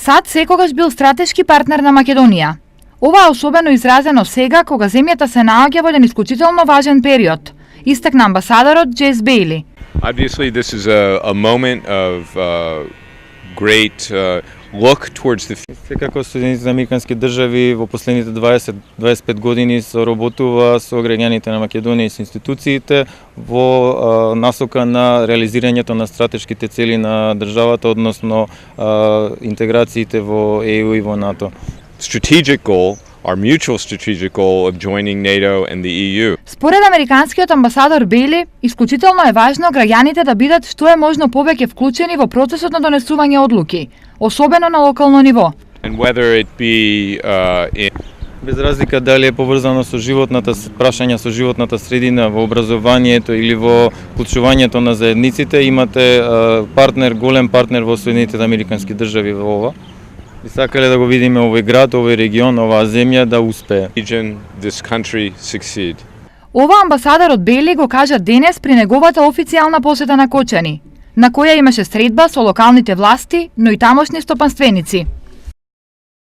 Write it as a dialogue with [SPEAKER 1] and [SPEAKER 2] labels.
[SPEAKER 1] САД секогаш бил стратешки партнер на Македонија. Ова е особено изразено сега кога земјата се наоѓа во еден исклучително важен период, истакна амбасадорот Джейс Бейли.
[SPEAKER 2] Obviously, this is a moment of great look towards the future.
[SPEAKER 3] Секако Соединетите американски држави во последните 20-25 години соработува со граѓаните на Македонија и со институциите во насока на реализирањето на стратешките цели на државата, односно интеграциите во ЕУ и во НАТО.
[SPEAKER 2] Strategic goal, our mutual strategic goal of joining NATO and the EU.
[SPEAKER 1] Според американскиот амбасадор Бейли, исклучително е важно граѓаните да бидат што е можно повеќе вклучени во процесот на донесување одлуки, особено на локално ниво.
[SPEAKER 2] And whether it be
[SPEAKER 3] Без разлика дали е поврзано со животната прашања со животната средина, во образованието или во вклучувањето на заедниците, имате партнер, голем партнер во Соединетите американски држави во ова. И сакале да го видиме овој град, овој регион, оваа земја да успее.
[SPEAKER 2] this country succeed.
[SPEAKER 1] Ова амбасадорот Бейли го кажа денес при неговата официјална посета на Кочани, на која имаше средба со локалните власти, но и тамошни стопанственици.